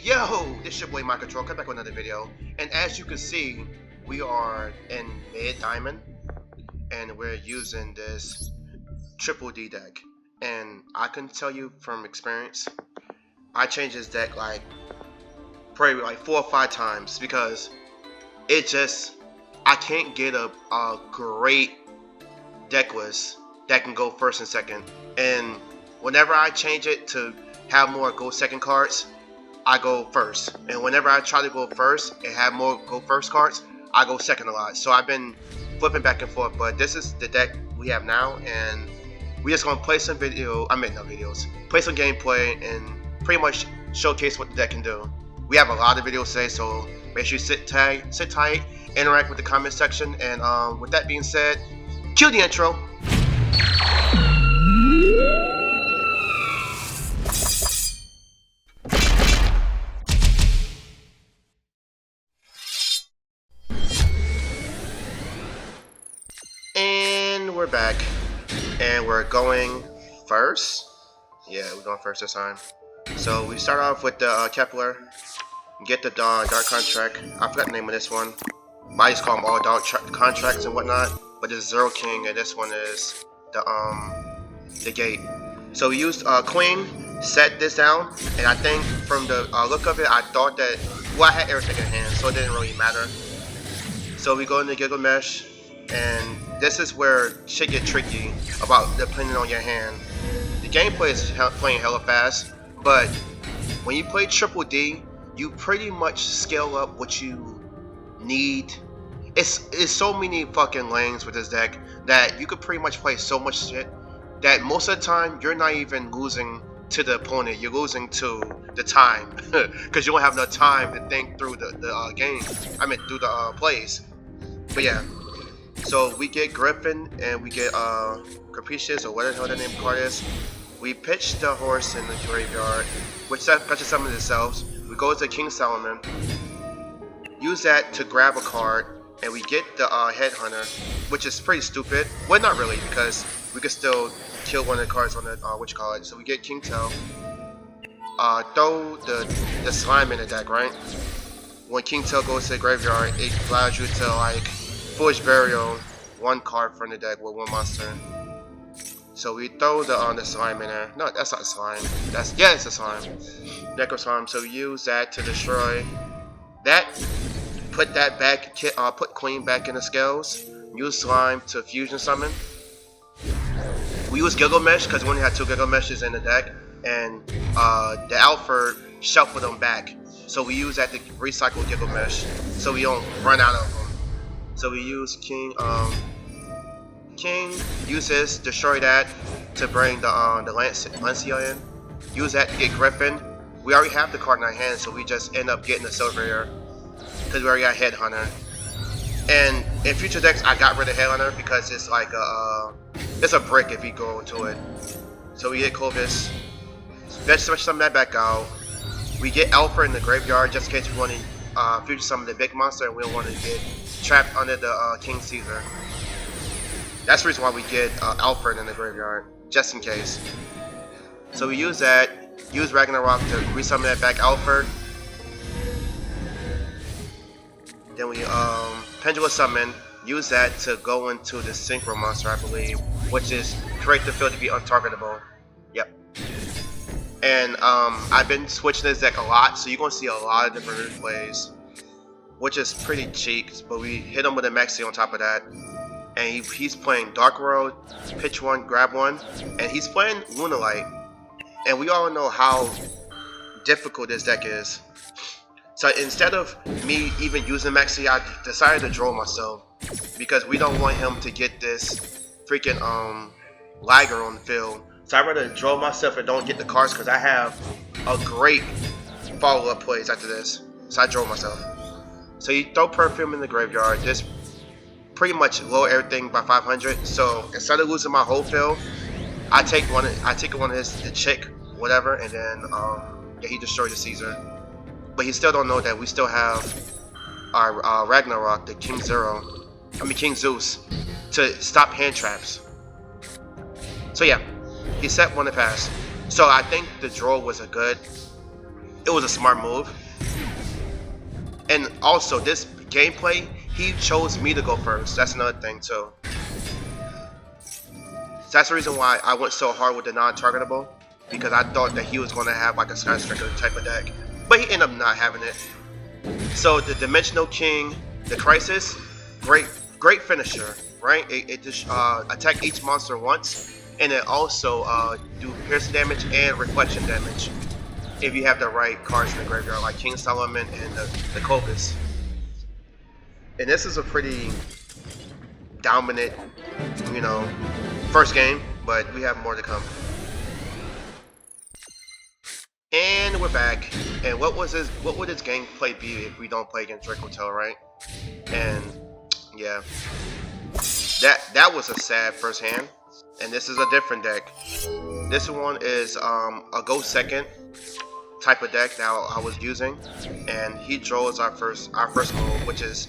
Yo, this is your boy My Control, come back with another video. And as you can see, we are in mid diamond and we're using this triple D deck. And I can tell you from experience, I changed this deck probably like 4 or 5 times because I can't get a great deck list that can go first and second. And whenever I change it to have more go second cards, I go first, and whenever I try to go first and have more go first cards, I go second a lot. So I've been flipping back and forth, but this is the deck we have now, and we just gonna play some play some gameplay, and pretty much showcase what the deck can do. We have a lot of videos today, so make sure you sit tight, interact with the comment section, and with that being said, cue the intro. We're back, and we're going first. Yeah, we're going first this time. So we start off with the Kepler, get the Dark Contract. I forgot the name of this one. I just call them all Dark Contracts and whatnot. But this is Zero King, and this one is the Gate. So we used Queen, set this down, and I think from the look of it, I thought that, well, I had everything in hand, so it didn't really matter. So we go into Gilgamesh, and this is where shit get tricky about depending on your hand. The gameplay is playing hella fast, but when you play Triple D, you pretty much scale up what you need. It's so many fucking lanes with this deck that you could pretty much play so much shit that most of the time you're not even losing to the opponent, you're losing to the time because you don't have enough time to think through the game. I mean through the plays. But yeah. So we get Griffin and we get Capricious, or whatever the hell the name of the card is. We pitch the horse in the graveyard, which fetches summons itself. We go to King Solomon, use that to grab a card, and we get the Headhunter, which is pretty stupid. Well, not really, because we can still kill one of the cards on the So we get King Tail, throw the slime in the deck, right? When King Tail goes to the graveyard, it allows you to Foolish Burial, 1 card from the deck with 1 monster. So we throw the slime in there. No, that's not slime. It's a slime. Necro Slime. So we use that to destroy that. Put that back. Put Queen back in the scales. Use slime to fusion summon. We use Gilgamesh because we only had 2 Gilgameshes in the deck, and the Alfred shuffled them back. So we use that to recycle Gilgamesh, so we don't run out of them. So we use King use this, destroy that to bring the Lancia in. Use that to get Griffin. We already have the card in our hand, so we just end up getting the Silver here because we already got Headhunter. And in future decks, I got rid of Headhunter because it's like it's a brick if you go into it. So we get Clovis. Let's switch some of that back out. We get Alpha in the graveyard just in case we want to future summon the big monster and we don't want to get trapped under the King Caesar. That's the reason why we get Alfred in the graveyard, just in case. So we use that, use Ragnarok to resummon that back Alfred. Then we Pendulum Summon, use that to go into the Synchro monster, I believe, which is create the field to be untargetable. Yep. And I've been switching this deck a lot, so you're going to see a lot of different replays, which is pretty cheap, but we hit him with a Maxi on top of that. And he's playing Dark World, pitch 1, grab 1, and he's playing Lunalight. And we all know how difficult this deck is. So instead of me even using Maxi, I decided to draw myself because we don't want him to get this freaking Liger on the field. So I'd rather draw myself and don't get the cards because I have a great follow-up plays after this. So I draw myself. So you throw Perfume in the graveyard, just pretty much lower everything by 500. So instead of losing my whole field, I take one of the chick, whatever, and then yeah, he destroyed the Caesar. But he still don't know that we still have our Ragnarok, the King Zeus, to stop hand traps. So yeah, he set 1 to pass. So I think the draw was a good it was a smart move. And also, this gameplay, he chose me to go first. That's another thing too. So that's the reason why I went so hard with the non-targetable, because I thought that he was going to have like a skyscraper type of deck, but he ended up not having it. So the Dimensional King, the Crisis, great finisher, right? It just attack each monster once, and it also do piercing damage and reflection damage if you have the right cards in the graveyard, like King Solomon and the Cobus. And this is a pretty dominant, you know, first game, but we have more to come. And we're back. And what would this gameplay be if we don't play against dracotail, right? And yeah, that was a sad first hand. And this is a different deck. This one is a go second type of deck that I was using, and he draws our first move, which is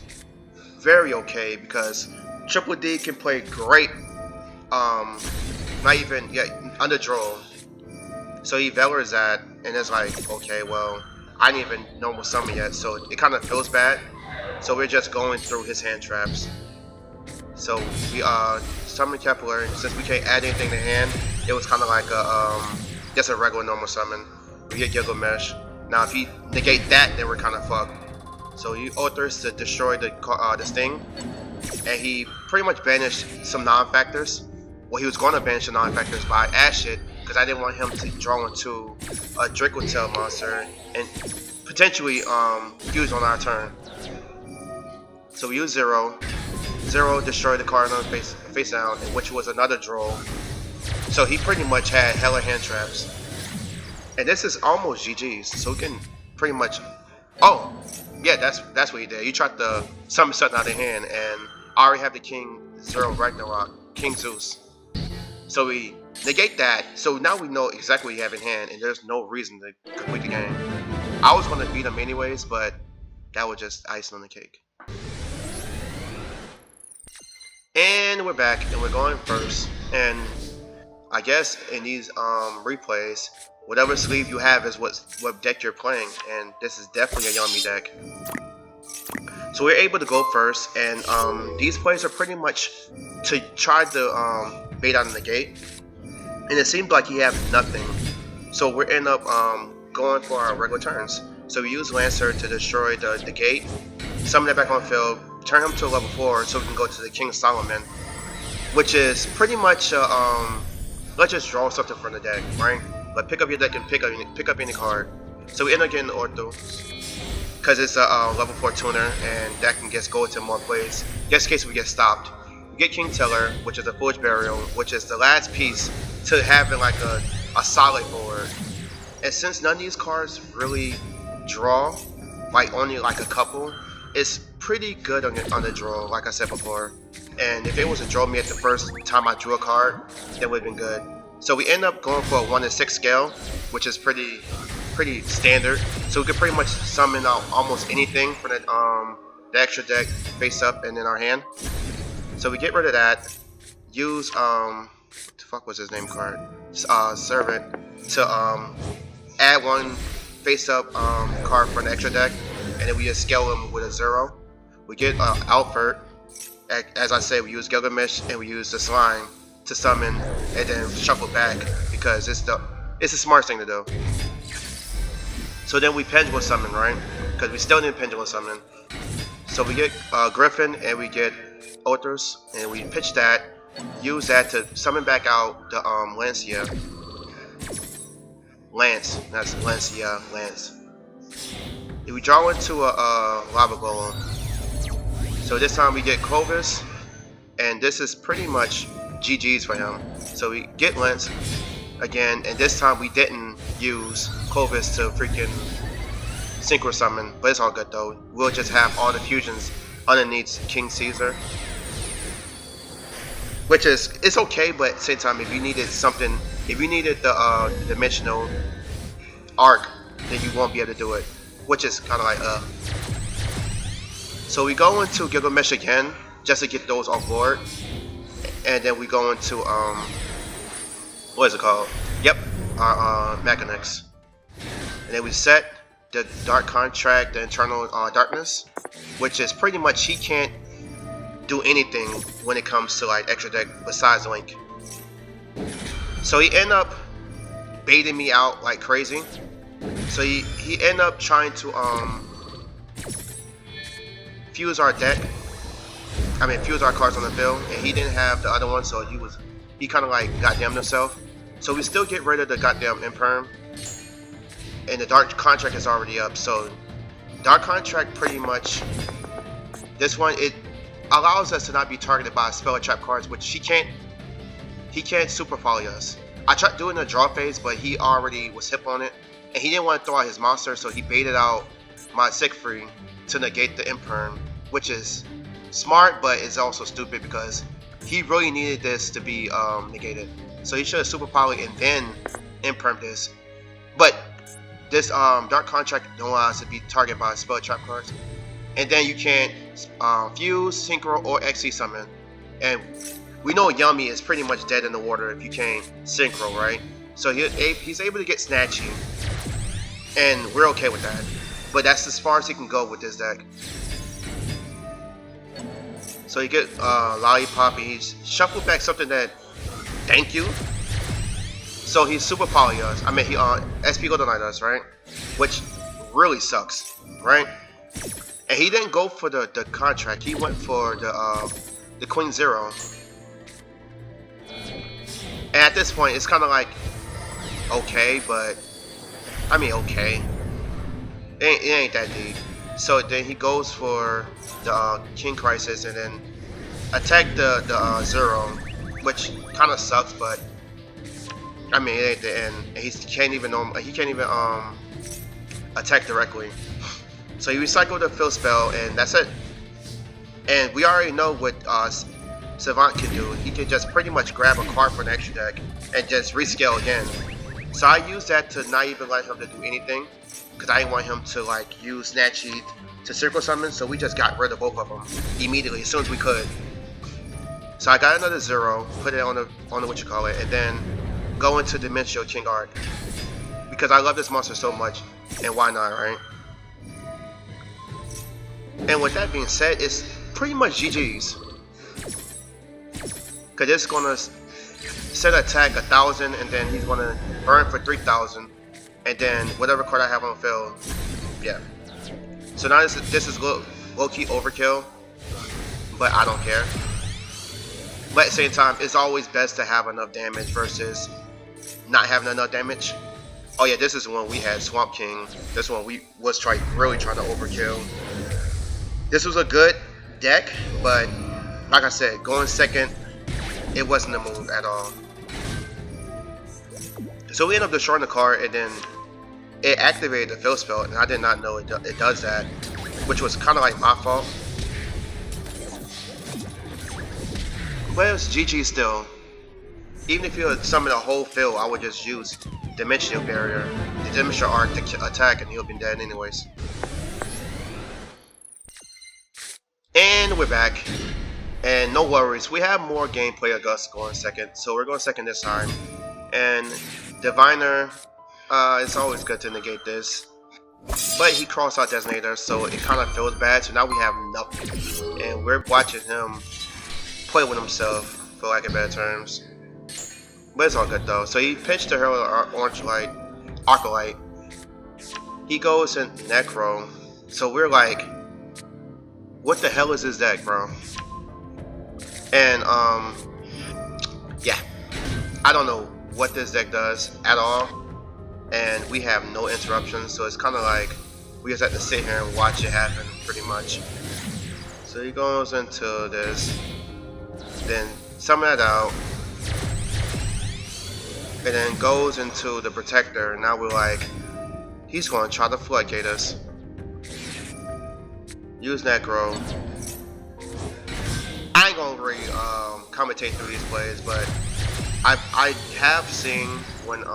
very okay because Triple D can play great. Not even under draw. So he valors that, and it's like, okay, well, I didn't even normal summon yet, so it kind of feels bad. So we're just going through his hand traps. So we summon Kepler, and since we can't add anything to hand, it was kind of like a just a regular normal summon. We get Gilgamesh. Now if he negate that, then we're kind of fucked. So he alters to destroy the Sting, and he pretty much banished some non-factors. Well, he was going to banish the non-factors, but I asked it because I didn't want him to draw into a dracotail monster and potentially use on our turn. So we use 0. 0 destroyed the card on face down, which was another draw. So he pretty much had hella hand traps. And this is almost GG's, so we can pretty much. Oh, yeah, that's what he did. He tried to summon something out of hand, and I already have the King 0 Ragnarok, King Zeus. So we negate that. So now we know exactly what you have in hand, and there's no reason to complete the game. I was going to beat him anyways, but that was just icing on the cake. And we're back, and we're going first. And I guess in these replays, whatever sleeve you have is what deck you're playing, and this is definitely a Yummy deck. So we're able to go first, and these plays are pretty much to try to bait out of the gate, and it seems like he has nothing. So we end up going for our regular turns. So we use Lancer to destroy the gate, summon that back on field, turn him to a level 4 so we can go to the King Solomon, which is pretty much let's just draw something from the deck, right? But pick up your deck and pick up any card. So we end up getting Ortho because it's a level 4 tuner, and that can just go into more plays just in case we get stopped. We get King Teller, which is a Foolish Burial, which is the last piece to having like a solid board. And since none of these cards really draw, like only like a couple, it's pretty good on the draw, like I said before. And if it was to draw me at the first time I drew a card, that would have been good. So we end up going for a 1 to 6 scale, which is pretty standard. So we could pretty much summon out almost anything for the extra deck face up and in our hand. So we get rid of that. Use what the fuck was his name card? Servant to add 1 face up card for the extra deck, and then we just scale them with a 0. We get Alfred. As I said, we use Gilgamesh and we use the slime to summon and then shuffle back because it's the smart thing to do. So then we pendulum summon, right? Because we still need pendulum summon. So we get Griffin and we get Others, and we pitch that, use that to summon back out the Lancia. Lance, that's Lancia, Lance. If we draw into a Lava Golem. So this time we get Clovis, and this is pretty much GG's for him. So we get Lance again, and this time we didn't use Clovis to freaking synchro summon, but it's all good though. We'll just have all the fusions underneath King Caesar, which is, it's okay, but at the same time, if you needed something, if you needed the dimensional arc, then you won't be able to do it, which is kind of like So we go into Gilgamesh again just to get those on board, and then we go into what is it called? Yep, our mechanics, and then we set, the Dark Contract, the Internal Darkness, which is pretty much he can't do anything when it comes to like extra deck besides Link. So he ended up baiting me out like crazy. So he ended up trying to fuse our deck. I mean fuse our cards on the field, and he didn't have the other one, so he kind of like goddamned himself. So we still get rid of the goddamn Imperm, and the Dark Contract is already up. So Dark Contract pretty much, this one, it allows us to not be targeted by spell or trap cards, which he can't super volley us. I tried doing the draw phase, but he already was hip on it, and he didn't want to throw out his monster, so he baited out my Siegfried to negate the Imperm, which is smart, but it's also stupid because he really needed this to be negated. So he should have super poly and then Imperm this. But this Dark Contract don't allow us to be targeted by spell trap cards. And then you can't fuse, synchro, or XC summon. And we know Yummy is pretty much dead in the water if you can't synchro, right? So he's able to get Snatchy, and we're okay with that. But that's as far as he can go with this deck. So you get Lollipop, and he's shuffled back something that, thank you. So he's super poly us. I mean, he SP Golden Knight us, right? Which really sucks, right? And he didn't go for the contract. He went for the Queen Zero. And at this point, it's kind of like okay, but I mean okay. It ain't that deep. So then he goes for the King Crisis and then attack the Zero, which kind of sucks, but I mean it ain't the end. And he can't even attack directly. So you recycle the fill spell, and that's it. And we already know what Savant can do. He can just pretty much grab a card from the extra deck and just rescale again. So I used that to not even let him to do anything, because I didn't want him to like use Snatchy to circle summon. So we just got rid of both of them immediately as soon as we could. So I got another Zero, put it on the what you call it, and then go into Dimensional King Art because I love this monster so much, and why not, right? And with that being said, it's pretty much GG's. Because it's going to set attack 1,000, and then he's going to burn for 3,000. And then whatever card I have on field, yeah. So now this is low-key overkill, but I don't care. But at the same time, it's always best to have enough damage versus not having enough damage. Oh yeah, this is when we had Swamp King. This one we was really trying to overkill. This was a good deck, but like I said, going second, it wasn't a move at all. So we ended up destroying the card, and then it activated the fill spell, and I did not know it does that, which was kind of like my fault. But it was GG still. Even if you would summon a whole fill, I would just use Dimensional Barrier, the Dimensional Arc to attack, and he'll be dead anyways. And we're back, and no worries, we have more gameplay of Gus going second, so we're going second this time. And Diviner, it's always good to negate this, but he crossed out Designator, so it kind of feels bad. So now we have nothing, and we're watching him play with himself, for lack of better terms. But it's all good though. So he pitched the Herald Orange Light, Arcolite. He goes in Necro, so we're like, what the hell is this deck, bro? And yeah, I don't know what this deck does at all, and we have no interruptions, so it's kind of like we just have to sit here and watch it happen pretty much. So he goes into this, then summon that out, and then goes into the Protector. Now we're like, he's going to try to floodgate us. Use Necro. I ain't gonna really commentate through these plays, but I have seen when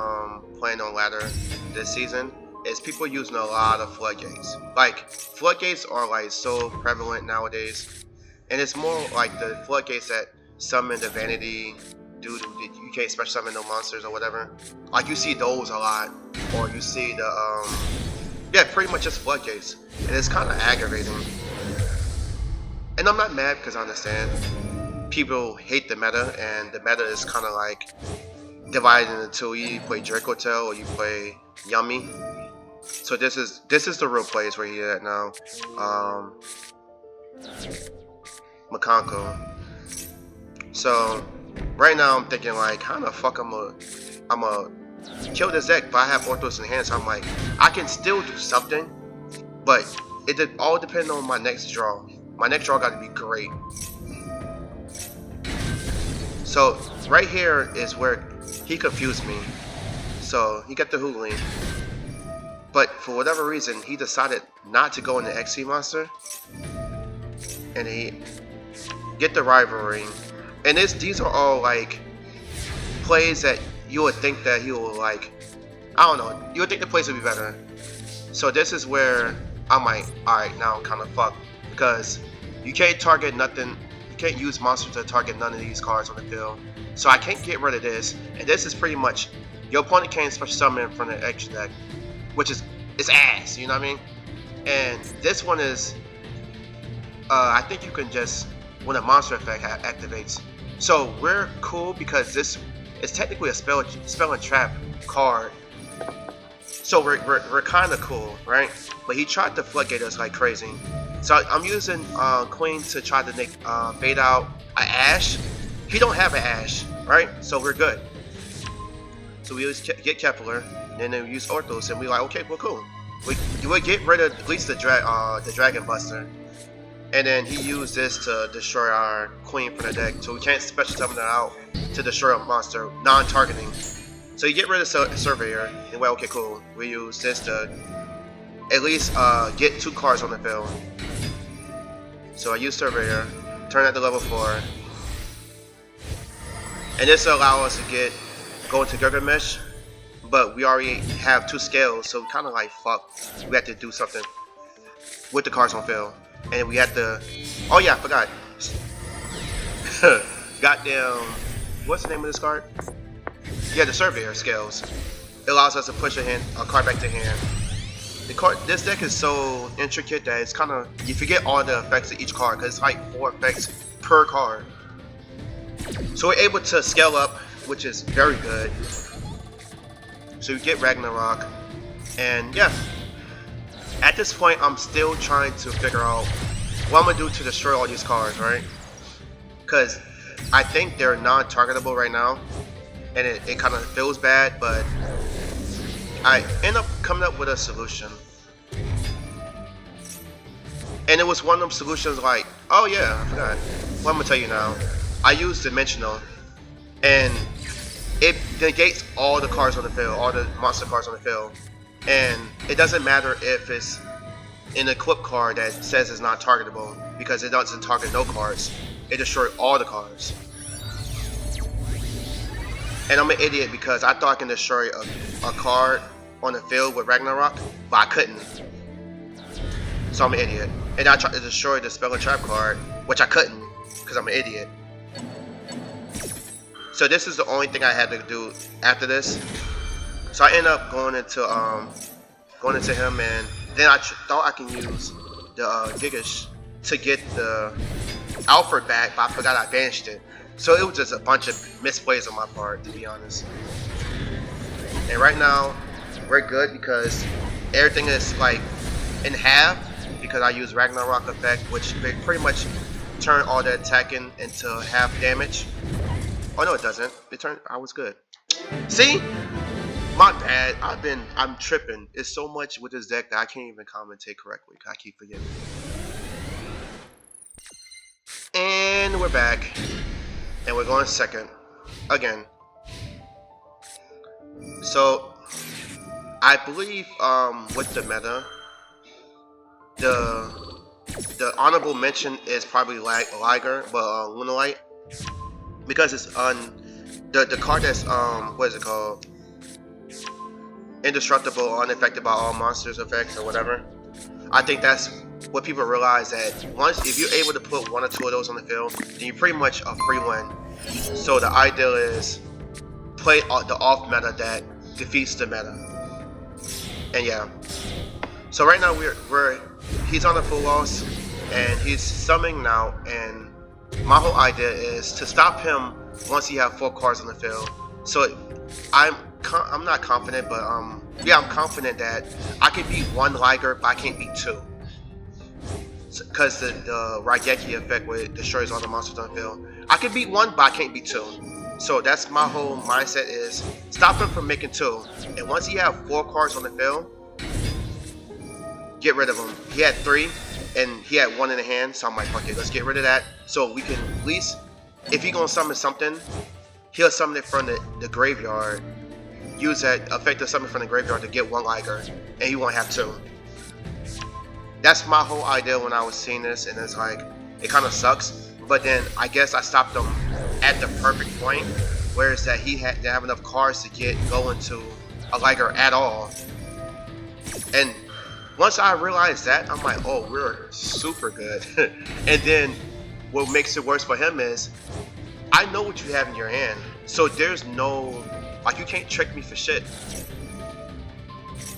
playing on ladder this season is people using a lot of floodgates. Like floodgates are like so prevalent nowadays, and it's more like the floodgates that summon the vanity dude you can't special summon no monsters or whatever. Like you see those a lot, or you see the Yeah, pretty much just floodgates, and it's kind of aggravating. And I'm not mad because I understand people hate the meta, and the meta is kind of like divided into two. You play Dracotail or you play Yummy. So this is the real place where he's at now. Makanko. So right now I'm thinking like, how the fuck I'm a kill this deck, but I have Orthos in hand, so I'm like, I can still do something, but it all depends on my next draw. My next draw got to be great. So right here is where he confused me. So he got the Hooling, but for whatever reason he decided not to go in the XC monster, and he get the rivalry. And these are all like plays that you would think that he will like, I don't know, you would think the plays would be better. So this is where I'm like, alright, now I'm kind of fucked, because you can't target nothing, you can't use monsters to target none of these cards on the field. So I can't get rid of this, and this is pretty much, your opponent can't special summon from the extra deck, which is, it's ass, you know what I mean? And this one is, I think you can just, when a monster effect activates. So we're cool because this is technically a spell and trap card. So we're kind of cool, right? But he tried to floodgate us like crazy. So I'm using Queen to try to make bait out an Ash. He don't have an Ash, right? So we're good. So we get Kepler, and then we use Orthos, and we like, okay, well, cool. We would get rid of at least the Dragon Buster. And then he used this to destroy our Queen from the deck, so we can't special summon it out to destroy a monster, non-targeting. So you get rid of Surveyor, and well, okay, cool. We use this to at least get 2 cards on the field. So I use Surveyor, turn that to level 4, and this will allow us to go into Gilgamesh, but we already have 2 scales, so we kind of like, fuck, we have to do something with the cards on field. And we had to, oh yeah, I forgot. Goddamn, what's the name of this card? Yeah, the Surveyor scales. It allows us to push a card back to hand. This deck is so intricate that it's kind of, you forget all the effects of each card, because it's like 4 effects per card. So we're able to scale up, which is very good. So we get Ragnarok, and yeah. At this point, I'm still trying to figure out what I'm going to do to destroy all these cards, right? Because I think they're non-targetable right now, and it kind of feels bad, but I end up coming up with a solution. And it was one of them solutions like, oh yeah, I forgot. Well, I'm going to tell you now. I use Dimensional, and it negates all the cards on the field, all the monster cards on the field. And it doesn't matter if it's an equip card that says it's not targetable, because it doesn't target no cards. It destroys all the cards. And I'm an idiot because I thought I can destroy a card on the field with Ragnarok, but I couldn't. So I'm an idiot. And I tried to destroy the Spell and Trap card, which I couldn't, because I'm an idiot. So this is the only thing I had to do after this. So I end up going into him, and then I thought I can use the Gigash to get the Alfred back, but I forgot I banished it. So it was just a bunch of misplays on my part, to be honest. And right now, we're good because everything is like in half, because I use Ragnarok effect, which pretty much turn all the attacking into half damage. Oh no, it doesn't. I was good. See? My bad. I'm tripping. It's so much with this deck that I can't even commentate correctly. I keep forgetting. And we're back. And we're going second. Again. So, I believe with the meta, the honorable mention is probably Liger, but Lunalight. Because it's the card that's, what is it called? Indestructible, unaffected by all monsters effects or whatever. I think that's what people realize, that once if you're able to put 1 or 2 of those on the field, then you're pretty much a free win. So the ideal is play the off meta that defeats the meta. And yeah. So right now he's on the full loss and he's summoning now, and my whole idea is to stop him once he have 4 cards on the field. So I'm not confident, but yeah, I'm confident that I can beat 1 Liger, but I can't beat 2. Because the Raigeki effect where it destroys all the monsters on the field. I can beat 1, but I can't beat 2. So that's my whole mindset, is stop him from making 2. And once he have 4 cards on the field, get rid of him. He had 3 and he had 1 in the hand, so I'm like, okay, let's get rid of that. So we can at least, if he gonna summon something, he'll summon it from the graveyard. Use that effective summon from the graveyard to get 1 Liger, and he won't have 2. That's my whole idea when I was seeing this, and it's like, it kind of sucks. But then I guess I stopped him at the perfect point, where it's that he didn't have enough cards to go into a Liger at all. And once I realized that, I'm like, oh, we're super good. And then what makes it worse for him is, I know what you have in your hand, so there's no, like, you can't trick me for shit.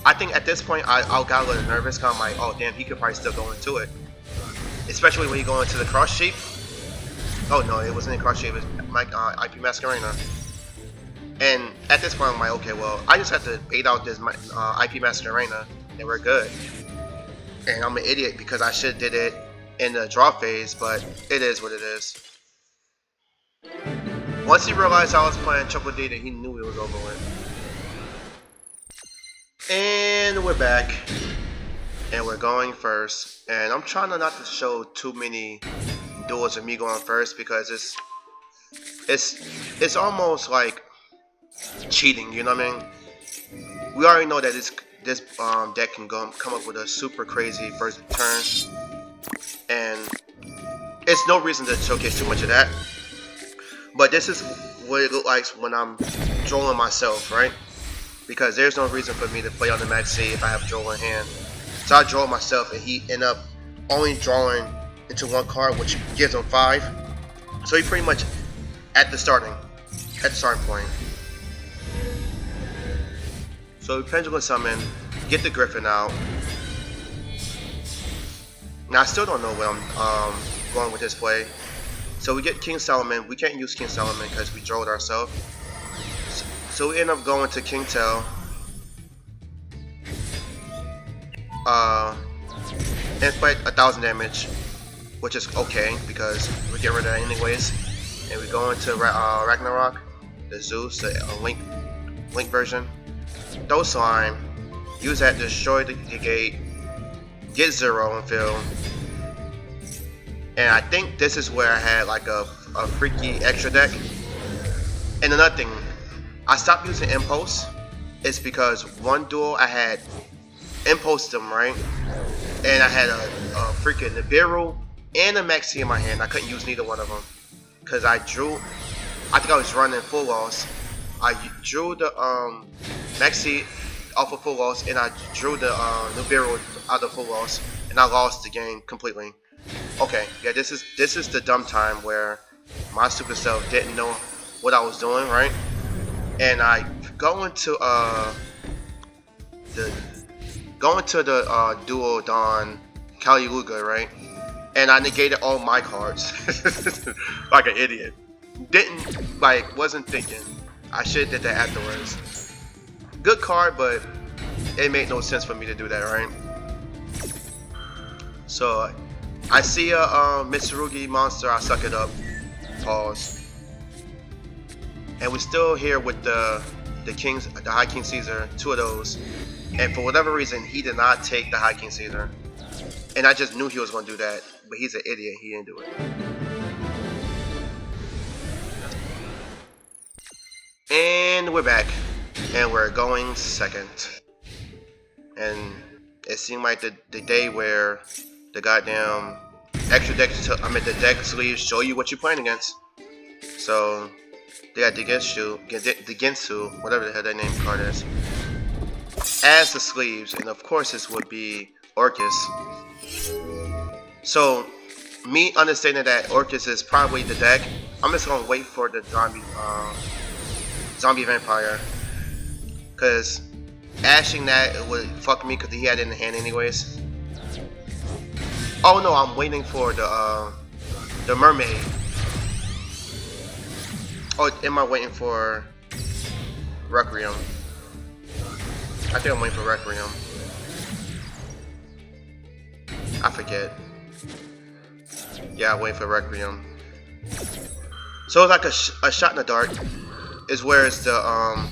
I think at this point I got a little nervous, cause I'm like, oh damn, he could probably still go into it, especially when you go into the cross shape. Oh no, it wasn't in cross shape, it was my IP Masquerena. And at this point I'm like, okay, well, I just have to bait out this IP Masquerena and we're good. And I'm an idiot because I should have did it in the draw phase, but it is what it is. Once he realized I was playing Triple D, then he knew it was over with. And we're back, and we're going first. And I'm trying not to show too many duels of me going first, because it's almost like cheating. You know what I mean? We already know that this deck can come up with a super crazy first turn, and it's no reason to showcase too much of that. But this is what it looks like when I'm trolling myself, right? Because there's no reason for me to play on the max C if I have Joel in hand. So I draw myself, and he end up only drawing into 1 card, which gives him 5. So he pretty much at the starting point. So Pendulum Summon, get the Griffin out. Now I still don't know where I'm going with this play. So we get King Solomon. We can't use King Solomon because we drew it ourselves. So we end up going to King Tail. Inflict 1000 damage, which is okay because we get rid of that anyways. And we go into Ragnarok, the Zeus, the Link version. Throw Slime, use that to destroy the gate, get 0 and fill. And I think this is where I had like a freaky extra deck. And another thing, I stopped using Impulse. It's because one duel I had Impulsed them, right? And I had a freaking Nibiru and a Maxi in my hand. I couldn't use neither one of them. Because I think I was running full loss. I drew the Maxi off of full loss, and I drew the Nibiru out of full loss, and I lost the game completely. Okay, yeah, this is the dumb time where my stupid self didn't know what I was doing, right? And I go into the Duel Dawn Kali Luga, right? And I negated all my cards like an idiot. Wasn't thinking. I should have did that afterwards. Good card, but it made no sense for me to do that, right? So I see a Mitsurugi monster, I suck it up. Pause. And we're still here with the High King Caesar, 2 of those. And for whatever reason, he did not take the High King Caesar. And I just knew he was going to do that, but he's an idiot, he didn't do it. And we're back. And we're going second. And it seemed like the day where the goddamn extra deck, the deck sleeves show you what you're playing against. So they got the Gensu, whatever the hell that name card is, as the sleeves, and of course this would be Orcus. So me understanding that Orcus is probably the deck, I'm just gonna wait for the zombie vampire, because ashing that would fuck me because he had it in the hand anyways. Oh no, I'm waiting for the mermaid. Oh, am I waiting for Requiem? I think I'm waiting for Requiem. I forget. Yeah, I'm waiting for Requiem. So it's like a shot in the dark. Is where it's the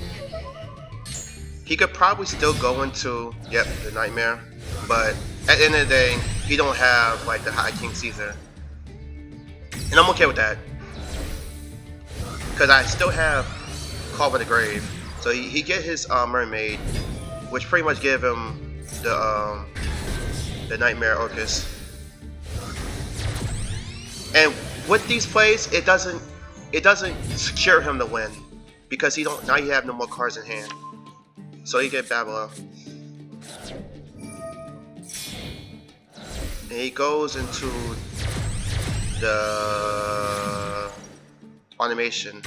he could probably still go into the nightmare, but at the end of the day, he don't have like the High King Caesar, and I'm okay with that because I still have Call by the Grave. So he get his mermaid, which pretty much give him the Nightmare Orcus. And with these plays, it doesn't secure him to win because he have no more cards in hand. So he get Babylon. And he goes into the automation.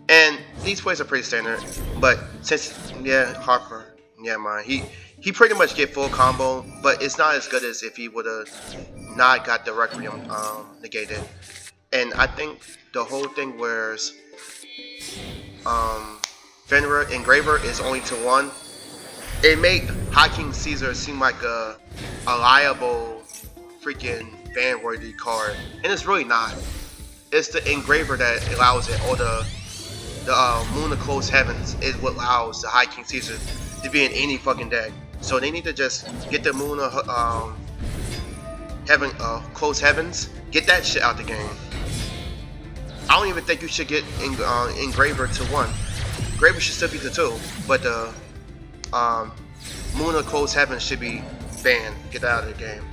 And these plays are pretty standard, but since Harper, man, he pretty much get full combo, but it's not as good as if he would have not got the Requiem negated. And I think the whole thing whereas Fenrir Engraver is only to 1, it made High King Caesar seem like a liable freaking ban-worthy card, and it's really not. It's the Engraver that allows it, or the Moon of Closed Heavens is what allows the High King Caesar to be in any fucking deck. So they need to just get the Moon of Closed Heavens, get that shit out the game. I don't even think you should get Engraver to 1. Engraver should still be to 2, but the Moon of Closed Heavens should be banned. Get that out of the game.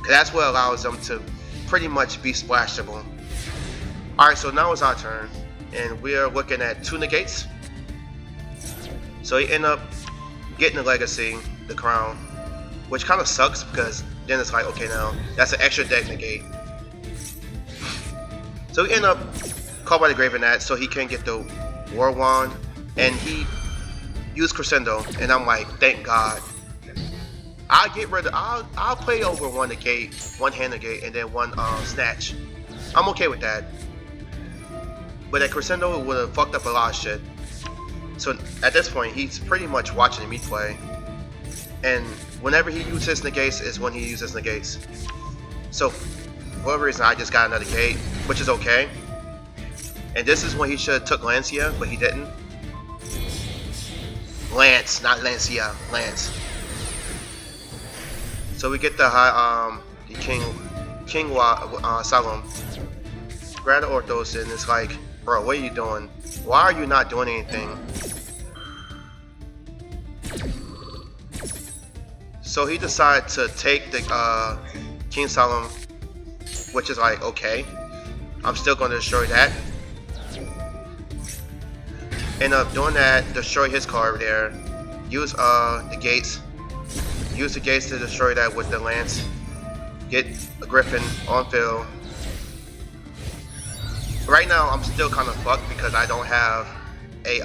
Cause that's what allows them to pretty much be splashable. Alright, so now it's our turn. And we are looking at 2 negates. So he end up getting the legacy, the crown, which kind of sucks because then it's like, okay, now that's an extra deck negate. So he end up Call by the Grave in that, so he can get the War Wand, and he used Crescendo, and I'm like, thank God. I'll play over 1 negate, 1 hand negate, and then 1 snatch. I'm okay with that. But that Crescendo would have fucked up a lot of shit. So at this point, he's pretty much watching me play. And whenever he uses negates is when he uses negates. So for whatever reason, I just got another gate, which is okay. And this is when he should have took Lancia, but he didn't. Lance, not Lancia, Lance. So we get the King Salom. Grab the Orthos, and it's like, bro, what are you doing? Why are you not doing anything? So he decided to take the King Salom, which is like, okay, I'm still going to destroy that. End up doing that, destroy his card there. Use the gates. Use the gates to destroy that with the lance. Get a Griffin on field. Right now, I'm still kind of fucked because I don't have a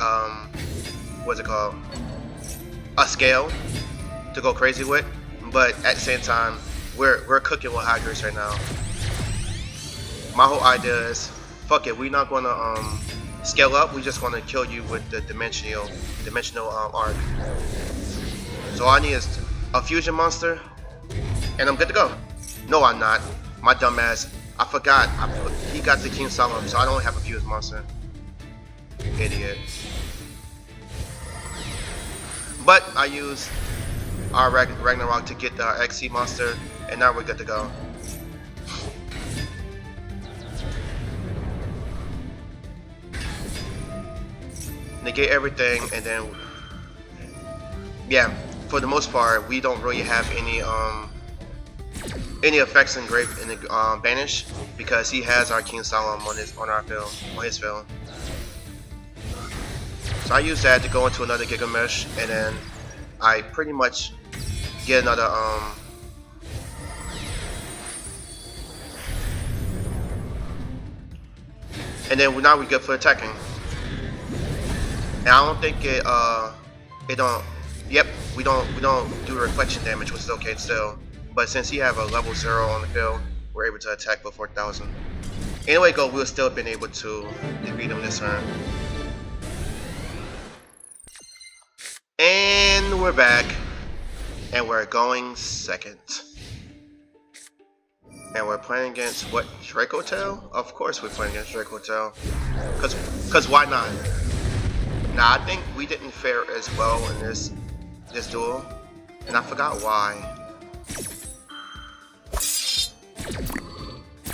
what's it called? A scale to go crazy with. But at the same time, we're cooking with Hydras right now. My whole idea is, fuck it, we're not gonna scale up. We just gonna kill you with the dimensional arc. So all I need is a fusion monster, and I'm good to go. No, I'm not. My dumbass. I forgot. He got the King Solomon, so I don't have a fused monster. Idiot. But I used our Ragnarok to get the XC monster, and now we're good to go. Negate everything, and then yeah, for the most part, we don't really have any effects in the banish because he has our King Solomon on his field. So I use that to go into another Gigamesh, and then I pretty much get another and then now we good for attacking. And I don't think it don't. Yep, we don't do reflection damage, which is okay still. But since he have a level 0 on the field, we're able to attack with 4,000. Anyway, we'll still been able to defeat him this turn. And we're back, and we're going second. And we're playing against what? Dracotail? Of course we're playing against Dracotail. Cause why not? Nah, I think we didn't fare as well in this duel, and I forgot why.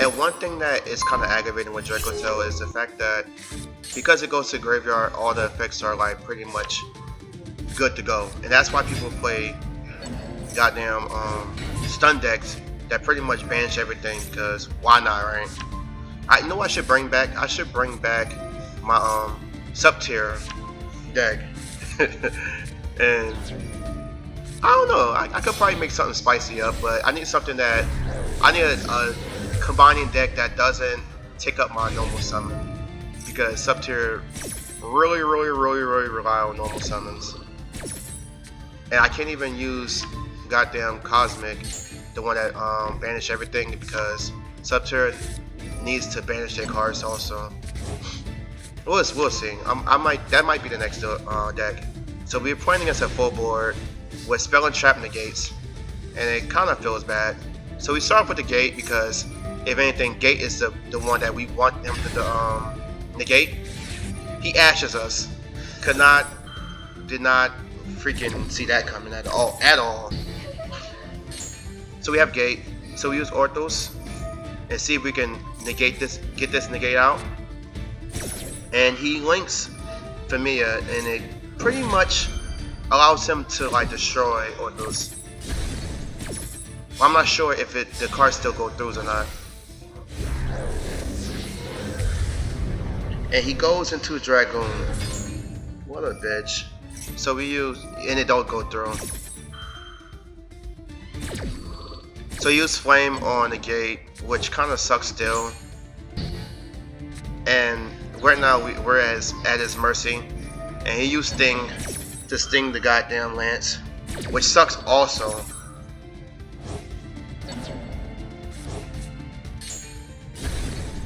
And one thing that is kind of aggravating with Dracotail is the fact that because it goes to graveyard, all the effects are like pretty much good to go, and that's why people play goddamn stun decks that pretty much banish everything, because why not, right? I know I should bring back my sub-tier deck. And I don't know, I could probably make something spicy up, but I need something that I need a combining deck that doesn't take up my normal summon, because sub-tier really rely on normal summons, and I can't even use goddamn Cosmic, the one that banish everything, because sub-tier needs to banish their cards also. We'll see. That might be the next deck. So we're playing against a full board with spell and trap negates, and it kind of feels bad. So we start off with the gate, because if anything, gate is the one that we want him to negate. He ashes us. Did not freaking see that coming at all. So we have gate. So we use Orthos and see if we can negate this, get this negate out. And he links Familia, and it pretty much allows him to like destroy Orthos. Well, I'm not sure if the cards still go through or not. And he goes into Dragoon. What a bitch. So we use, and it don't go through. So use Flame on the gate, which kind of sucks still. And right now we're at his mercy. And he used Sting to sting the goddamn Lance, which sucks also.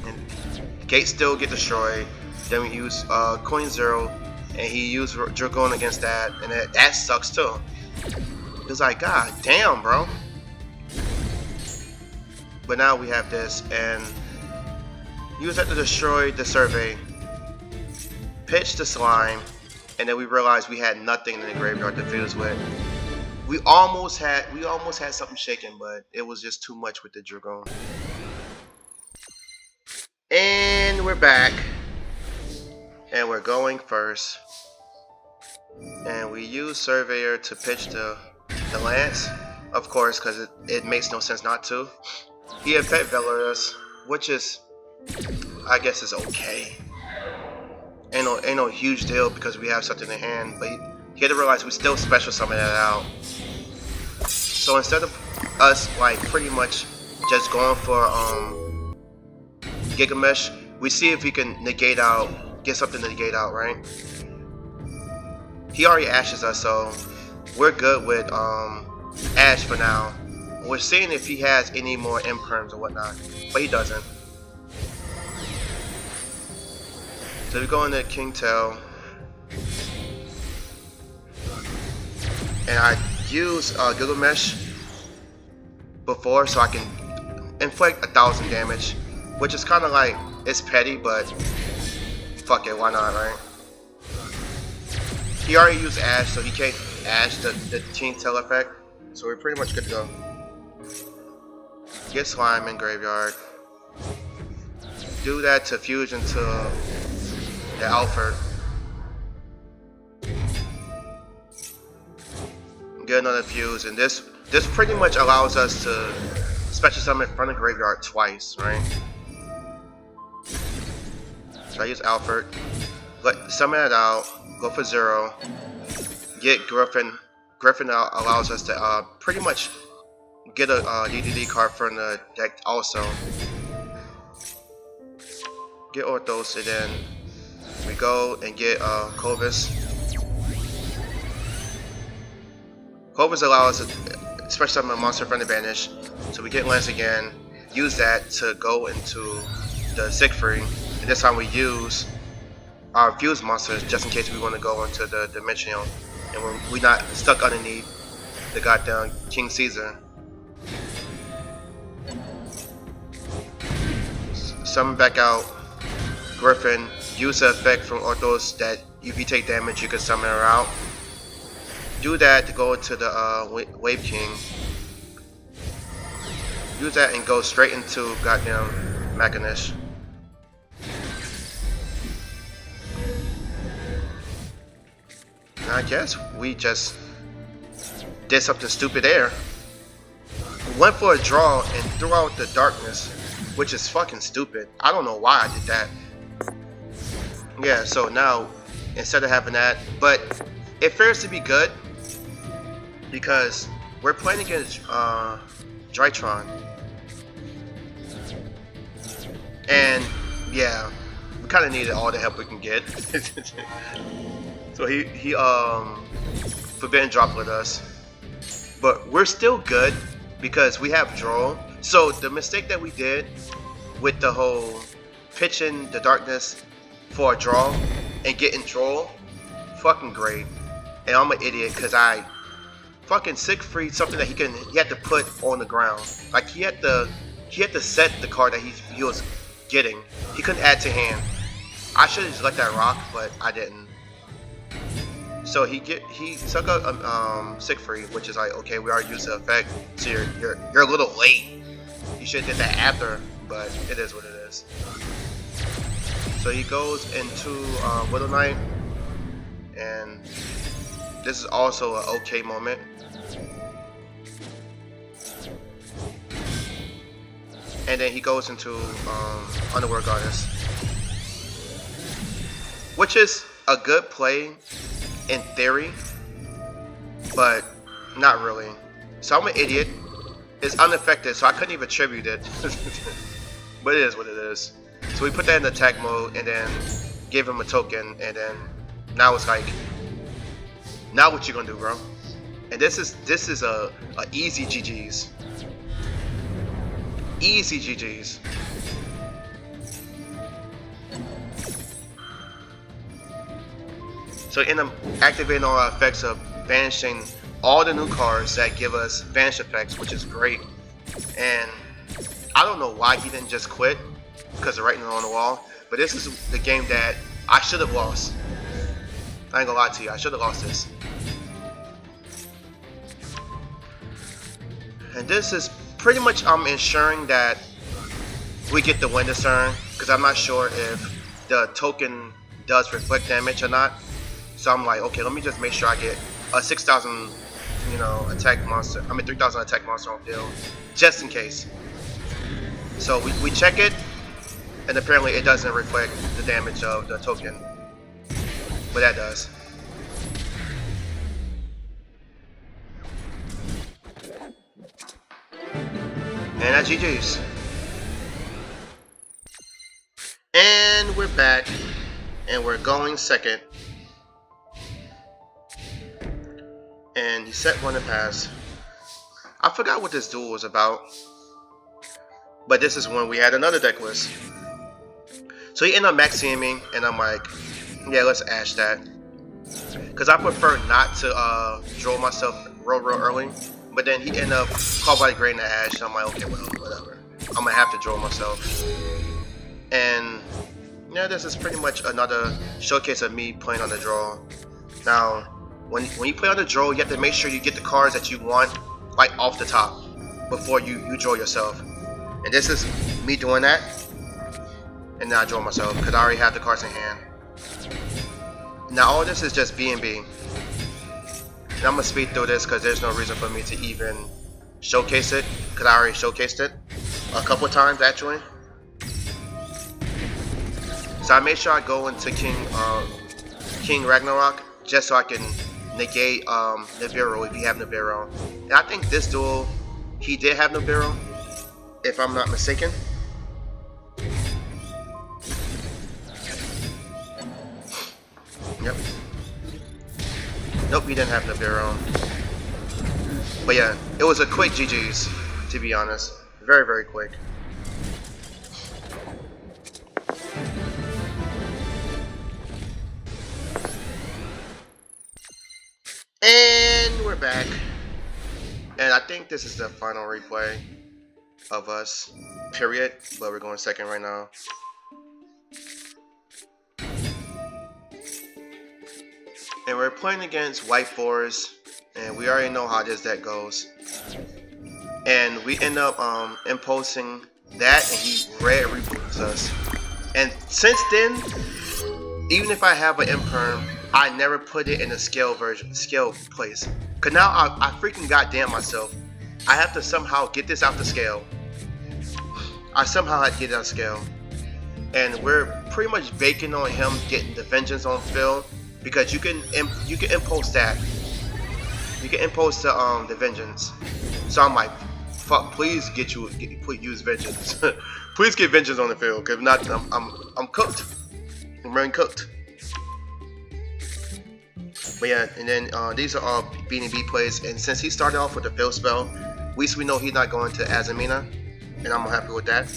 And gate still get destroyed. Then we use Coin Zero, and he used Dragoon against that, and that sucks too. It's like, god damn, bro. But now we have this, and use that to destroy the survey, pitch the slime, and then we realized we had nothing in the graveyard to fuse with. We almost had something shaken, but it was just too much with the Dragoon. And we're back, and we're going first. And we use Surveyor to pitch the Lance, of course, because it makes no sense not to. He had Pet Valorous, which is, I guess, is okay. Ain't no huge deal because we have something in hand, but he had to realize we still special summon that out. So instead of us like pretty much just going for Gigamesh, we see if we can negate out, get something to negate out, right? He already ashes us, so we're good with Ash for now. We're seeing if he has any more imperms or whatnot, but he doesn't. So we go into King Tail, and I use Gilgamesh before so I can inflict 1,000 damage, which is kind of like, it's petty, but fuck it, why not, right? He already used Ash, so he can't Ash the King Tail effect, so we're pretty much good to go. Get Slime in Graveyard. Do that to fuse into the Alfred. Get another fuse, and this pretty much allows us to special summon in front of Graveyard twice, right? So I use Alfred. Summon it out. Go for 0. Get Griffin. Griffin allows us to pretty much get a DDD card from the deck also. Get Orthos, and then we go and get Kovis. Hovers allow us to special summon a monster from advantage, so we get Lance again. Use that to go into the Siegfried, and this time we use our fuse monsters just in case we want to go into the dimensional, and we're not stuck underneath the goddamn King Caesar. Summon back out Griffin. Use the effect from Orthos that if you take damage, you can summon her out. Do that to go to the Wave King. Use that and go straight into goddamn Machinish. I guess we just did something stupid there. We went for a draw and threw out the darkness, which is fucking stupid. I don't know why I did that. Yeah, so now instead of having that, but it fares to be good because we're playing against Drytron, and yeah, we kind of needed all the help we can get. So he Forbidden Droplet us, but we're still good because we have Droll. So the mistake that we did with the whole pitching the darkness for a draw and getting Droll, fucking great. And I'm an idiot because I fucking Siegfried something that he had to put on the ground. Like he had to set the card that he was getting. He couldn't add to hand. I should have just let that rock, but I didn't. So he took a Siegfried, which is like, okay, we already used the effect, so you're a little late. You should have did that after, but it is what it is. So he goes into Widow Knight, and this is also an okay moment. And then he goes into Underworld Goddess, which is a good play in theory, but not really. So I'm an idiot. It's unaffected, so I couldn't even attribute it. But it is what it is. So we put that in attack mode and then give him a token, and then now it's like, now what you gonna do, bro? And this is a easy GG's. Easy GG's. So in activating all our effects of banishing all the new cards that give us vanish effects, which is great. And I don't know why he didn't just quit because of writing it on the wall. But this is the game that I should have lost. I ain't gonna lie to you, I should have lost this. And this is pretty much ensuring that we get the win this turn, because I'm not sure if the token does reflect damage or not. So I'm like, okay, let me just make sure I get a 6,000, attack monster. 3,000 attack monster on field, just in case. So we check it, and apparently it doesn't reflect the damage of the token, but that does. And that's GG's. And we're back, and we're going second. And he set one and pass. I forgot what this duel was about, but this is when we had another deck list. So he ended up maxing me, and I'm like, yeah, let's ash that, because I prefer not to draw myself real early. But then he ended up called by the Great in the Ash, so I'm like, okay, well, whatever. I'm gonna have to draw myself. And yeah, this is pretty much another showcase of me playing on the draw. Now, when you play on the draw, you have to make sure you get the cards that you want like off the top before you draw yourself. And this is me doing that, and now I draw myself because I already have the cards in hand. Now all this is just B&B. And I'm gonna speed through this because there's no reason for me to even showcase it, because I already showcased it a couple times actually. So I made sure I go into King Ragnarok just so I can negate Nibiru if you have Nibiru. And I think this duel he did have Nibiru, if I'm not mistaken. Yep. Nope, he didn't have Nibiru. But yeah, it was a quick GG's, to be honest. Very, very quick. And we're back. And I think this is the final replay of us, period. But we're going second right now. And we're playing against white fours, and we already know how this deck goes. And we end up imposing that, and he red reboots us. And since then, even if I have an imperm, I never put it in a scale place. Cause now I freaking goddamn myself. I have to somehow get this out the scale. I somehow have to get it out of scale. And we're pretty much baking on him getting the vengeance on field. Because you can impose that. You can impose the vengeance. So I'm like, fuck, please use vengeance. Please get vengeance on the field, cause if not, I'm cooked. I'm running cooked. But yeah, and then these are all B&B plays, and since he started off with the field spell, at least we know he's not going to Azamina, and I'm happy with that.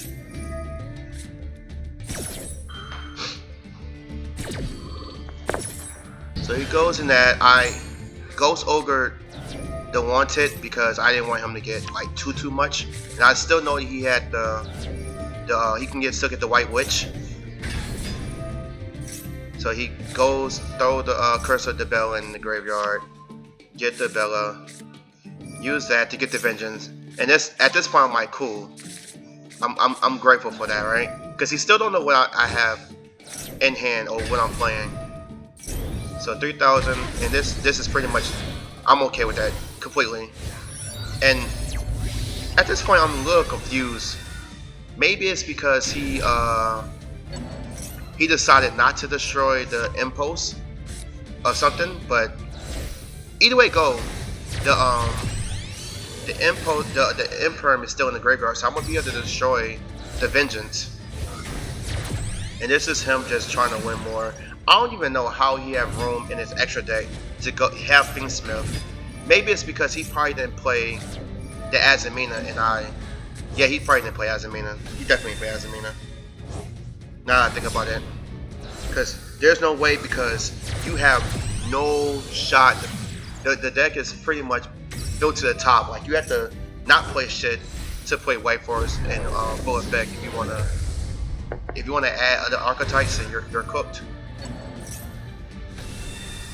So he goes in that. I Ghost Ogre the Wanted because I didn't want him to get like too much, and I still know he had he can get stuck at the White Witch. So he goes throw the Curse of the Bella in the graveyard, get the Bella, use that to get the vengeance, and at this point I'm like, cool. I'm grateful for that, right? Because he still don't know what I have in hand or what I'm playing. So 3,000, and this is pretty much, I'm okay with that completely. And at this point, I'm a little confused. Maybe it's because he decided not to destroy the impulse or something. But either way go, the imperm is still in the graveyard, so I'm gonna be able to destroy the vengeance. And this is him just trying to win more. I don't even know how he have room in his extra deck to go have fiendsmith. Maybe it's because he probably didn't play the Azamina, and yeah, he probably didn't play Azamina. He definitely played Azamina. Now I think about it, because there's no way, because you have no shot. The deck is pretty much built to the top. Like you have to not play shit to play white forest and full effect if you want to add other archetypes, and you're cooked.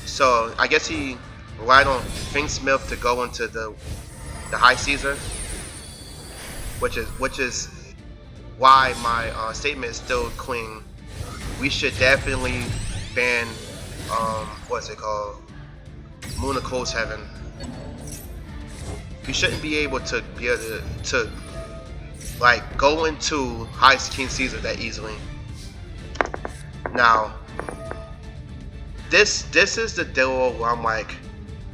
So I guess he relied on fiendsmith to go into the High Caesar, which is why my statement is still clean. We should definitely ban what's it called, Moon of Close Heaven. You shouldn't be able to like go into High King Caesar that easily. Now this is the duel where I'm like,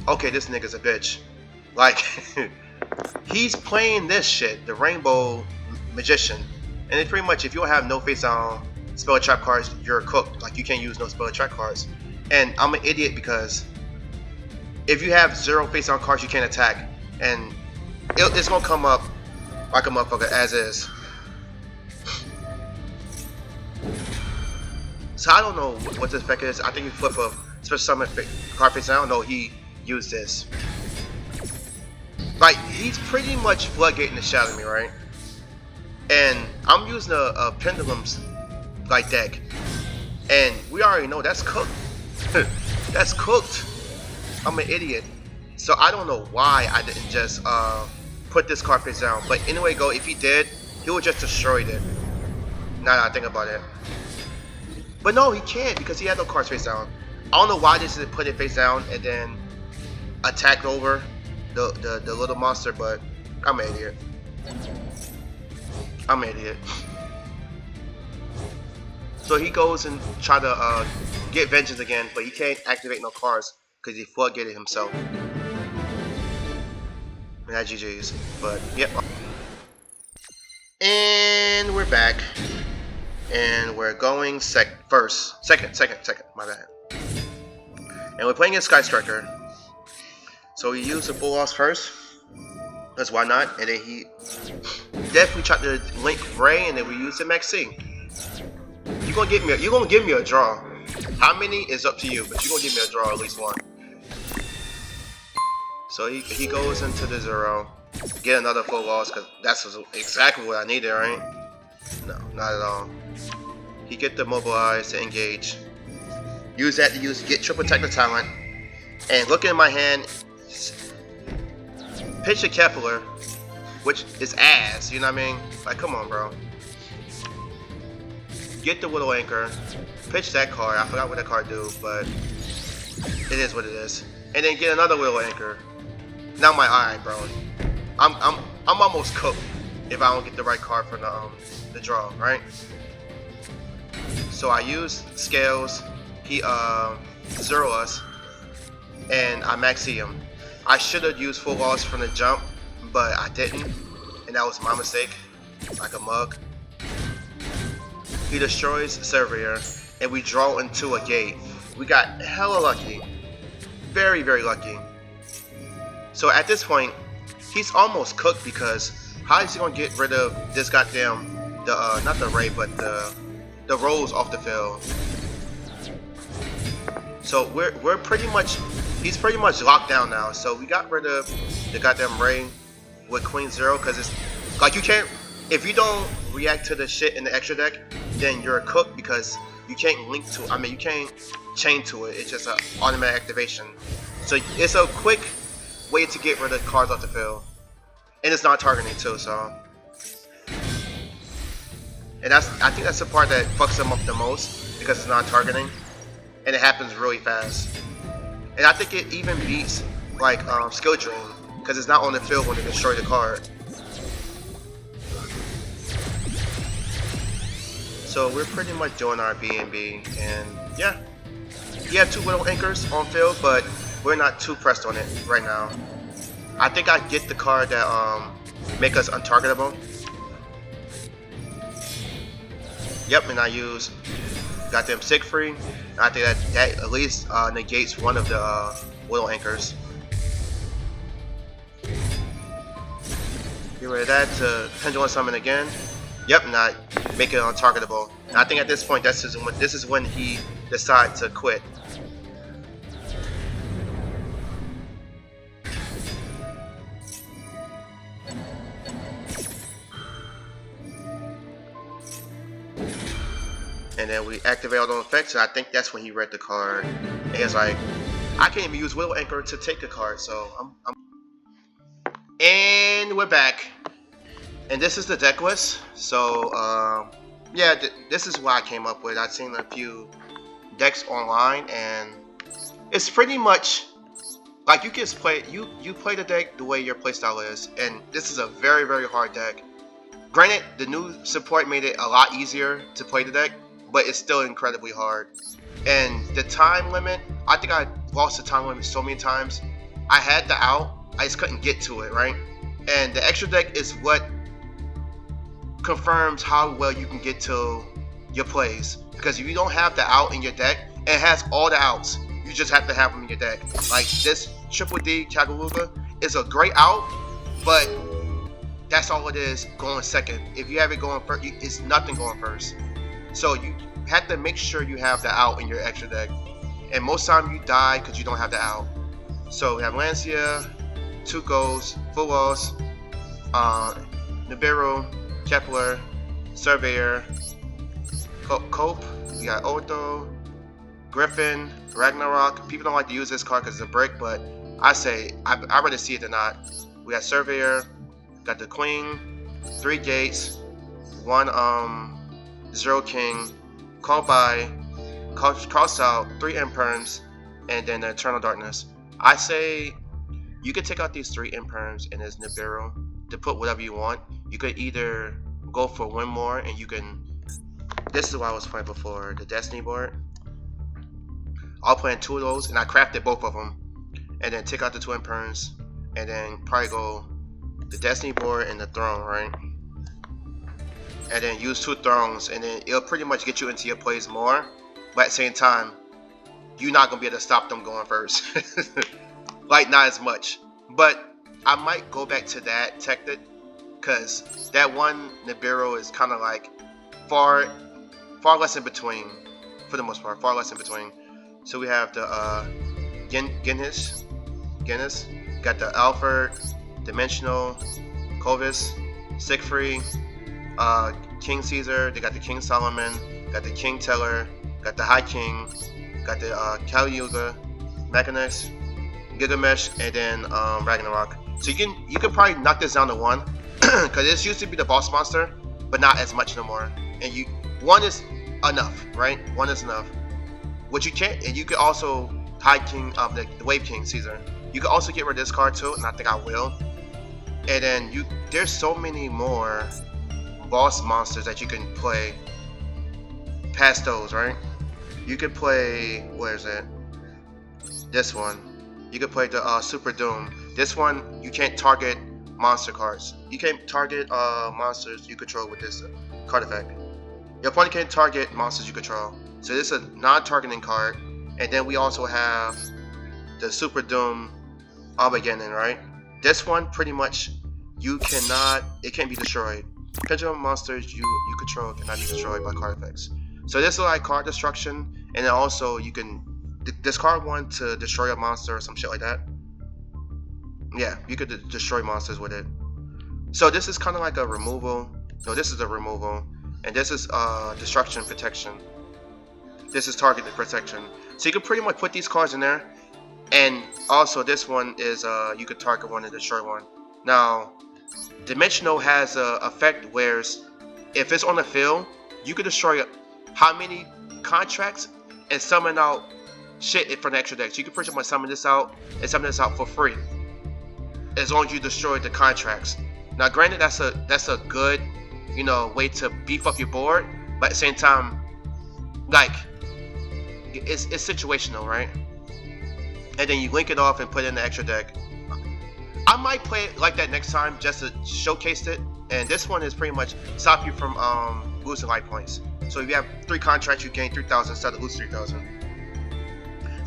okay, this nigga's a bitch. Like he's playing this shit, the Rainbow Magician, and it's pretty much if you don't have no face down spell trap cards, you're cooked. Like you can't use no spell trap cards. And I'm an idiot because if you have 0 face down cards, you can't attack, and it's gonna come up like a motherfucker as is. So I don't know what this effect is. I think he flip a special summon card face down. No, he used this. Like he's pretty much floodgating the shadow me, right? And I'm using a pendulums like deck, and we already know that's cooked. That's cooked. I'm an idiot. So I don't know why I didn't just put this card face down. But anyway, go. If he did, he would just destroyed it. Now that I think about it. But no, he can't because he had no cards face down. I don't know why this is put it face down and then attack over the little monster, but I'm an idiot. I'm an idiot. So he goes and try to get vengeance again, but he can't activate no cards because he floodgated himself. And that's GG's. But yep. And we're back. And we're going second, my bad. And we're playing a Sky Striker. So we use the Bull Loss first. Because why not? And then he definitely tried to link Ray, and then we used the Maxi. You're gonna give me a draw. How many is up to you, but you're gonna give me a draw, at least one. So he goes into the 0, get another full loss, because that's exactly what I needed, right? No, not at all. He get the mobilize to engage. Use that to get triple techno talent. And look in my hand, pitch a Kepler, which is ass, you know what I mean? Like, come on, bro. Get the Widow Anchor, pitch that card. I forgot what that card do, but it is what it is. And then get another Widow Anchor. Now my eye, bro. I'm almost cooked if I don't get the right card for the draw, right? So I use scales. He 0 us, and I maxi him. I should have used full loss from the jump, but I didn't, and that was my mistake. Like a mug. He destroys Surveyor, and we draw into a gate. We got hella lucky. Very, very lucky. So at this point, he's almost cooked, because how is he gonna get rid of this goddamn not the Ray, but the Rose off the field? So we're pretty much, he's pretty much locked down now. So we got rid of the goddamn Ray with Queen 0, because it's like you can't, if you don't react to the shit in the extra deck, then you're cooked, because you can't link to, I mean, you can't chain to it. It's just an automatic activation. So it's a quick way to get rid of cards off the field, and it's not targeting too. So, and I think that's the part that fucks them up the most, because it's not targeting, and it happens really fast. And I think it even beats like Skill Dream, because it's not on the field when they destroy the card. So we're pretty much doing our B&B, and yeah, we have 2 Widow Anchors on field, but we're not too pressed on it right now. I think I get the card that make us untargetable. Yep, and I use goddamn Siegfried. And I think that at least negates one of the Widow Anchors. Get rid of that to Pendulum Summon again. Yep, and I make it untargetable. And I think at this point, this is when he decides to quit. And then we activate all those effects, and I think that's when he read the card. And he's like, I can't even use Widow Anchor to take the card, so And we're back. And this is the deck list. So, yeah, this is what I came up with. I've seen a few decks online, and it's pretty much like you can play, you play the deck the way your playstyle is. And this is a very, very hard deck. Granted, the new support made it a lot easier to play the deck, but it's still incredibly hard. And the time limit, I think I lost the time limit so many times. I had the out, I just couldn't get to it, right? And the extra deck is what confirms how well you can get to your plays. Because if you don't have the out in your deck, and it has all the outs, you just have to have them in your deck. Like this Triple D Kagaluga is a great out, but that's all it is going second. If you have it going first, it's nothing going first. So you have to make sure you have the out in your extra deck. And most time you die because you don't have the out. So we have Lancia, 2 goals, full loss, Nibiru, Kepler, Surveyor, Cope, you got Otho, Griffin, Ragnarok. People don't like to use this card because it's a brick, but I say I'd rather see it than not. We got Surveyor, got the Queen, 3 gates, 1 0 king, call by, cross out, 3 imperms, and then the Eternal Darkness. I say you could take out these 3 imperms and this Nibiru to put whatever you want. You could either go for 1 more, and you can. This is what I was playing before, the Destiny board. I'll play 2 of those, and I crafted both of them, and then take out the 2 imperms, and then probably go the Destiny board and the throne, right? And then use 2 thrones, and then it'll pretty much get you into your plays more, but at the same time you're not gonna be able to stop them going first. Like, not as much, but I might go back to that tactic, because that one Nibiru is kind of like far less in between, for the most part, far less in between. So we have the Guinness, got the Alfred, Dimensional, Clovis, Siegfried, King Caesar, they got the King Solomon, got the King Teller, got the High King, got the Kali-Yuga, Mechanix, Gilgamesh, and then Ragnarok. So you can probably knock this down to 1, because this used to be the boss monster, but not as much no more. And 1 is enough, right? 1 is enough. What you can't, and you could also High King of the Wave King Caesar. You can also get rid of this card too, and I think I will. And then there's so many more boss monsters that you can play past those, right? You could play, where is it? This one. You could play the Super Doom. This one, you can't target monster cards. You can't target monsters you control with this card effect. Your opponent can't target monsters you control. So this is a non-targeting card. And then we also have the Super Doom Armageddon, right? This one, pretty much, it can't be destroyed. Pendulum monsters you control cannot be destroyed by card effects. So this is like card destruction, and then also you can discard 1 to destroy a monster or some shit like that. Yeah, you could destroy monsters with it. So this is kind of like a removal. No, this is a removal, and this is destruction protection. This is targeted protection. So you can pretty much put these cards in there, and also this one is you could target 1 and destroy 1. Now, Dimensional has a effect where if it's on the field, you can destroy how many contracts and summon out shit from the extra deck. So you can pretty much summon this out and summon this out for free, as long as you destroy the contracts. Now, granted, that's a good, way to beef up your board, but at the same time, like, it's situational, right? And then you link it off and put it in the extra deck. I might play it like that next time just to showcase it. And this one is pretty much stop you from losing life points. So if you have 3 contracts, you gain 3,000 instead of lose 3,000.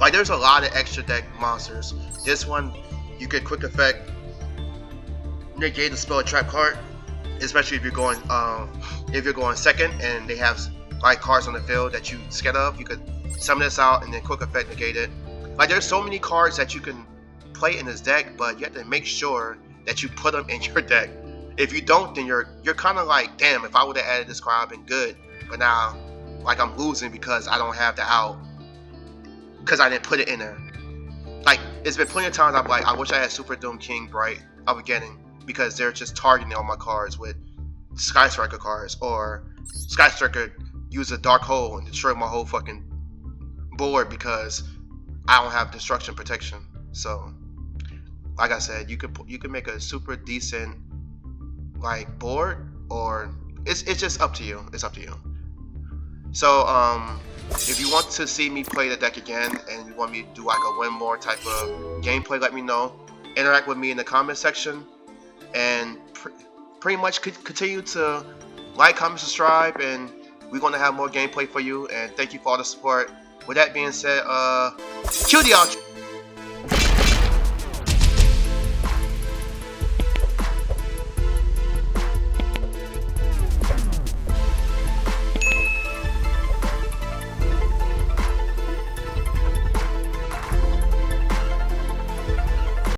Like, there's a lot of extra deck monsters. This one, you get quick effect, negate the spell trap card, especially if you're going second and they have like cards on the field that you scared of. You could summon this out and then quick effect negate it. Like, there's so many cards that you can play in this deck, but you have to make sure that you put them in your deck. If you don't, then you're kind of like, damn, if I would have added this card, I'd been good. But now, like, I'm losing because I don't have the out, because I didn't put it in there. Like, it's been plenty of times I'm like, I wish I had Super Doom King Bright Armageddon, because they're just targeting all my cards with Sky Striker cards, or Sky Striker use a Dark Hole and destroy my whole fucking board because I don't have destruction protection. So, like I said, you could make a super decent like board, or it's just up to you. It's up to you. So if you want to see me play the deck again and you want me to do like a win more type of gameplay, let me know. Interact with me in the comment section, and pretty much continue to like, comment, subscribe, and we're going to have more gameplay for you. And thank you for all the support. With that being said, cue the outro.